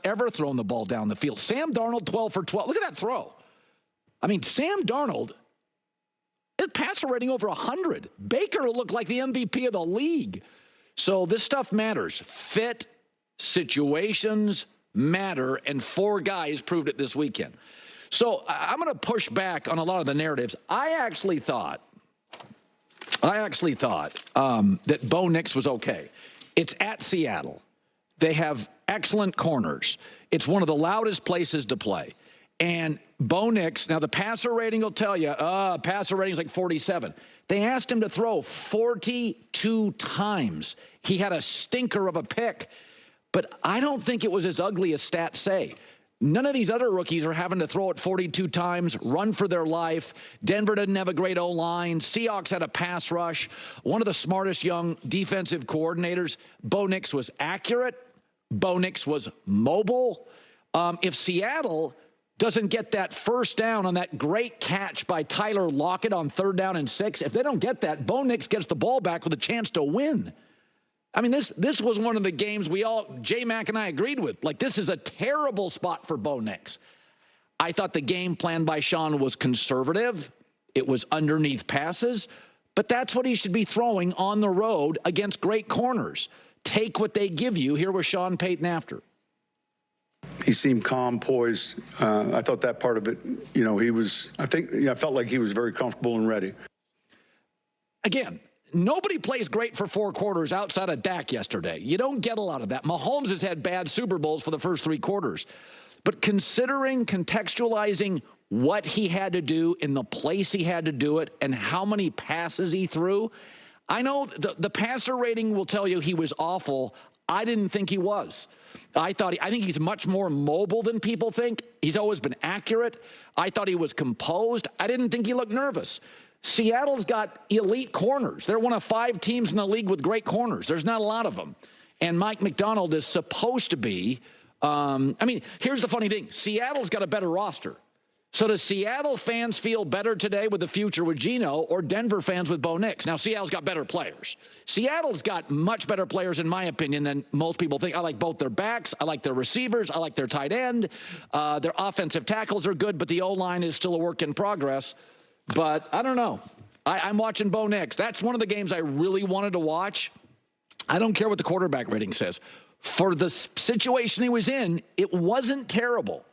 ever thrown the ball down the field. Sam Darnold, 12 for 12. Look at that throw. I mean, Sam Darnold, his passer rating over 100. Baker looked like the MVP of the league. So this stuff matters. Fit, situations matter, and 4 guys proved it this weekend. So I'm going to push back on a lot of the narratives. I actually thought that Bo Nix was okay. It's at Seattle. They have excellent corners. It's one of the loudest places to play. And Bo Nix, now the passer rating will tell you, passer rating is like 47. They asked him to throw 42 times. He had a stinker of a pick. But I don't think it was as ugly as stats say. None of these other rookies are having to throw it 42 times, run for their life. Denver didn't have a great O-line. Seahawks had a pass rush. One of the smartest young defensive coordinators. Bo Nix was accurate. Bo Nix was mobile. If Seattle doesn't get that first down on that great catch by Tyler Lockett on 3rd down and 6, if they don't get that, Bo Nix gets the ball back with a chance to win. I mean, this was one of the games J-Mac and I agreed with. Like, this is a terrible spot for Bo Nix. I thought the game plan by Sean was conservative. It was underneath passes. But that's what he should be throwing on the road against great corners. Take what they give you. Here was Sean Payton after. He seemed calm, poised. I thought that part of it, I felt like he was very comfortable and ready. Again, nobody plays great for 4 quarters outside of Dak yesterday. You don't get a lot of that. Mahomes has had bad Super Bowls for the first 3 quarters. But contextualizing what he had to do in the place he had to do it and how many passes he threw, I know the passer rating will tell you he was awful. I didn't think he was. I think he's much more mobile than people think. He's always been accurate. I thought he was composed. I didn't think he looked nervous. Seattle's got elite corners. They're one of 5 teams in the league with great corners. There's not a lot of them. And Mike McDonald is supposed to be, here's the funny thing. Seattle's got a better roster. So does Seattle fans feel better today with the future with Geno or Denver fans with Bo Nix? Now, Seattle's got better players. Seattle's got much better players, in my opinion, than most people think. I like both their backs. I like their receivers. I like their tight end. Their offensive tackles are good, but the O-line is still a work in progress. But I don't know. I'm watching Bo Nix. That's one of the games I really wanted to watch. I don't care what the quarterback rating says. For the situation he was in, it wasn't terrible.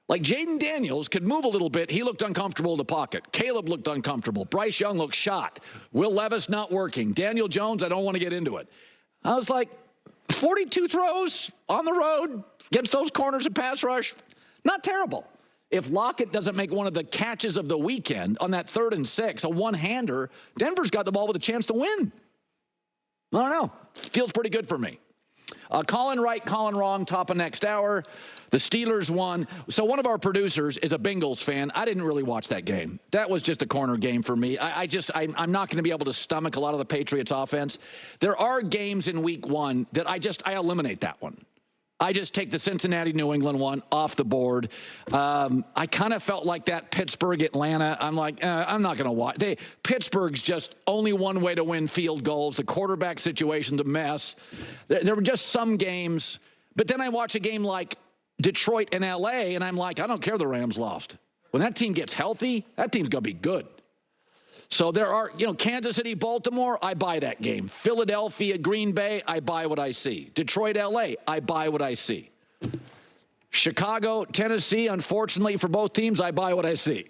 Like Jaden Daniels could move a little bit. He looked uncomfortable in the pocket. Caleb looked uncomfortable. Bryce Young looked shot. Will Levis not working. Daniel Jones, I don't want to get into it. I was like, 42 throws on the road against those corners of pass rush, not terrible. If Lockett doesn't make one of the catches of the weekend on that 3rd and 6, a one-hander, Denver's got the ball with a chance to win. I don't know. Feels pretty good for me. Colin right, Colin wrong, top of next hour. The Steelers won. So one of our producers is a Bengals fan. I didn't really watch that game. That was just a corner game for me. I'm not going to be able to stomach a lot of the Patriots offense. There are games in week 1 that I eliminate that one. I just take the Cincinnati-New England one off the board. I kind of felt like that Pittsburgh-Atlanta. I'm like, I'm not going to watch. Pittsburgh's just only one way to win field goals. The quarterback situation's a mess. There were just some games. But then I watch a game like Detroit and L.A., and I'm like, I don't care the Rams lost. When that team gets healthy, that team's going to be good. So there are, Kansas City, Baltimore, I buy that game. Philadelphia, Green Bay, I buy what I see. Detroit, LA, I buy what I see. Chicago, Tennessee, unfortunately for both teams, I buy what I see.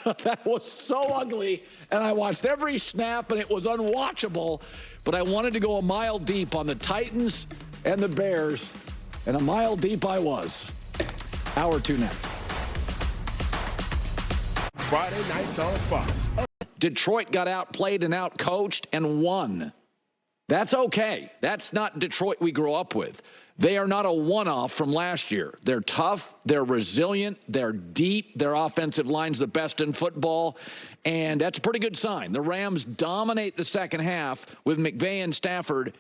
That was so ugly, and I watched every snap, and it was unwatchable. But I wanted to go a mile deep on the Titans and the Bears, and a mile deep I was. Hour 2 next. Friday nights on Fox. Detroit got outplayed and outcoached and won. That's okay. That's not Detroit we grew up with. They are not a one-off from last year. They're tough. They're resilient. They're deep. Their offensive line's the best in football, and that's a pretty good sign. The Rams dominate the second half with McVay and Stafford,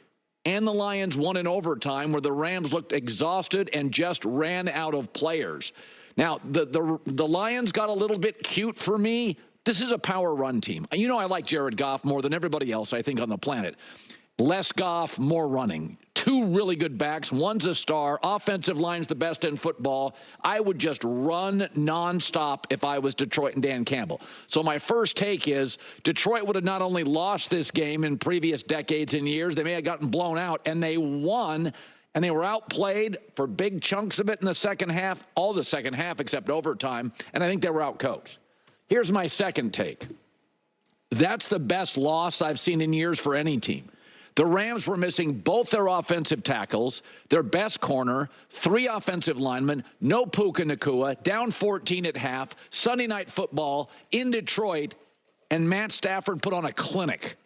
and the Lions won in overtime where the Rams looked exhausted and just ran out of players. Now, the Lions got a little bit cute for me. This is a power run team. I like Jared Goff more than everybody else, I think, on the planet. less Goff, more running. Two really good backs. One's a star. Offensive line's the best in football. I would just run nonstop if I was Detroit and Dan Campbell. So my first take is Detroit would have not only lost this game in previous decades and years, they may have gotten blown out, and they won, and they were outplayed for big chunks of it in the second half, all the second half except overtime, and I think they were outcoached. Here's my second take. That's the best loss I've seen in years for any team. The Rams were missing both their offensive tackles, their best corner, 3 offensive linemen, no Puka Nacua, down 14 at half, Sunday Night Football in Detroit, and Matt Stafford put on a clinic.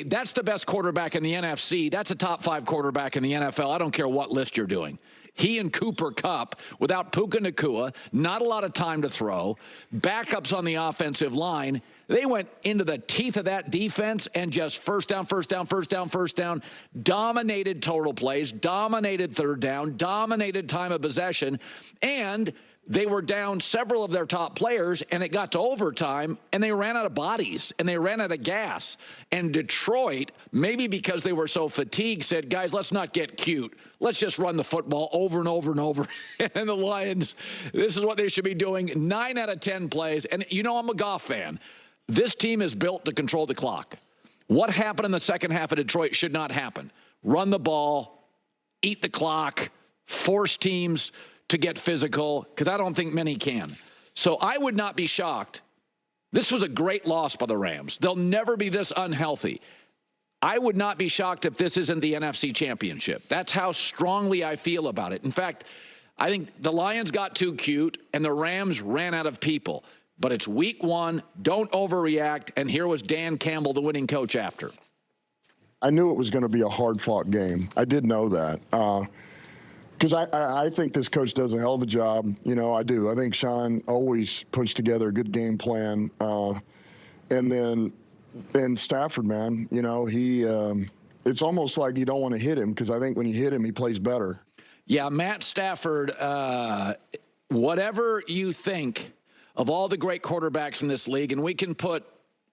That's the best quarterback in the NFC. That's a top 5 quarterback in the NFL. I don't care what list you're doing. He and Cooper Kupp, without Puka Nacua, not a lot of time to throw, backups on the offensive line. They went into the teeth of that defense and just first down, dominated total plays, dominated third down, dominated time of possession, and they were down several of their top players, and it got to overtime, and they ran out of bodies, and they ran out of gas. And Detroit, maybe because they were so fatigued, said, guys, let's not get cute. Let's just run the football over and over and over. And the Lions, this is what they should be doing. 9 out of 10 plays. And you know I'm a Goff fan. This team is built to control the clock. What happened in the second half of Detroit should not happen. Run the ball, eat the clock, force teams to get physical, because I don't think many can. So I would not be shocked. This was a great loss by the Rams. They'll never be this unhealthy. I would not be shocked if this isn't the NFC Championship. That's how strongly I feel about it. In fact, I think the Lions got too cute, and the Rams ran out of people. But it's week 1. Don't overreact. And here was Dan Campbell, the winning coach, after. I knew it was going to be a hard-fought game. I did know that. Because I think this coach does a hell of a job. You know, I do. I think Sean always puts together a good game plan. And Stafford, man, you know, it's almost like you don't want to hit him, because I think when you hit him, he plays better. Yeah, Matt Stafford, whatever you think of all the great quarterbacks in this league, and we can put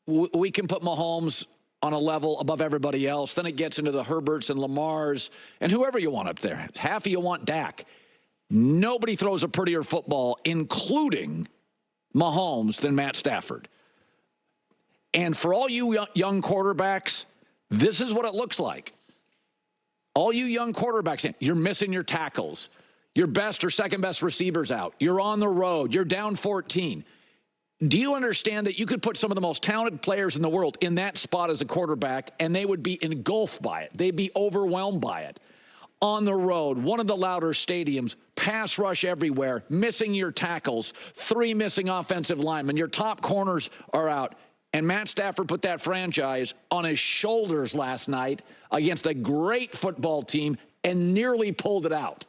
Mahomes on a level above everybody else. Then it gets into the Herberts and Lamars and whoever you want up there. Half of you want Dak. Nobody throws a prettier football, including Mahomes, than Matt Stafford. And for all you young quarterbacks, this is what it looks like. All you young quarterbacks, you're missing your tackles. Your best or second best receivers out. You're on the road. You're down 14. Do you understand that you could put some of the most talented players in the world in that spot as a quarterback, and they would be engulfed by it? They'd be overwhelmed by it. On the road, one of the louder stadiums, pass rush everywhere, missing your tackles, 3 missing offensive linemen, your top corners are out. And Matt Stafford put that franchise on his shoulders last night against a great football team and nearly pulled it out.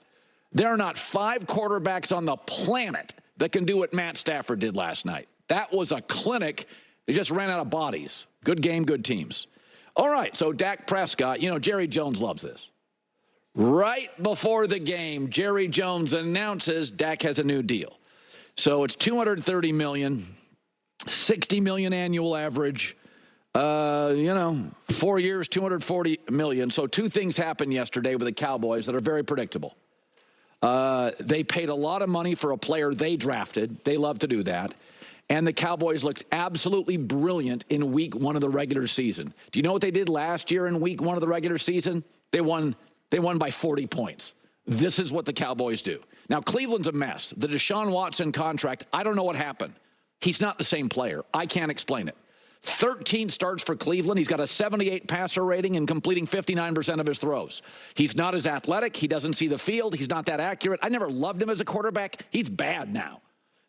There are not 5 quarterbacks on the planet that can do what Matt Stafford did last night. That was a clinic. They just ran out of bodies. Good game, good teams. All right, so Dak Prescott, you know, Jerry Jones loves this. Right before the game, Jerry Jones announces Dak has a new deal. So it's $230 million, $60 million annual average. 4 years, $240 million. So 2 things happened yesterday with the Cowboys that are very predictable. They paid a lot of money for a player they drafted. They love to do that. And the Cowboys looked absolutely brilliant in week 1 of the regular season. Do you know what they did last year in week 1 of the regular season? They won by 40 points. This is what the Cowboys do. Now, Cleveland's a mess. The Deshaun Watson contract, I don't know what happened. He's not the same player. I can't explain it. 13 starts for Cleveland. He's got a 78 passer rating and completing 59% of his throws. He's not as athletic. He doesn't see the field. He's not that accurate. I never loved him as a quarterback. He's bad now.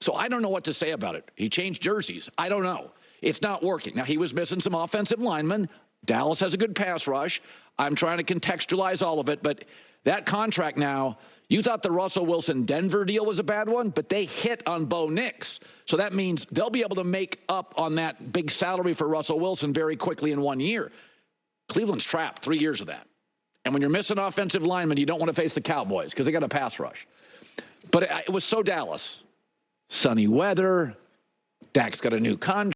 So I don't know what to say about it. He changed jerseys. I don't know. It's not working. Now, he was missing some offensive linemen. Dallas has a good pass rush. I'm trying to contextualize all of it, but that contract now, you thought the Russell Wilson Denver deal was a bad one, but they hit on Bo Nix. So that means they'll be able to make up on that big salary for Russell Wilson very quickly in 1 year. Cleveland's trapped 3 years of that. And when you're missing offensive linemen, you don't want to face the Cowboys because they got a pass rush. But it was so Dallas. Sunny weather. Dak's got a new contract.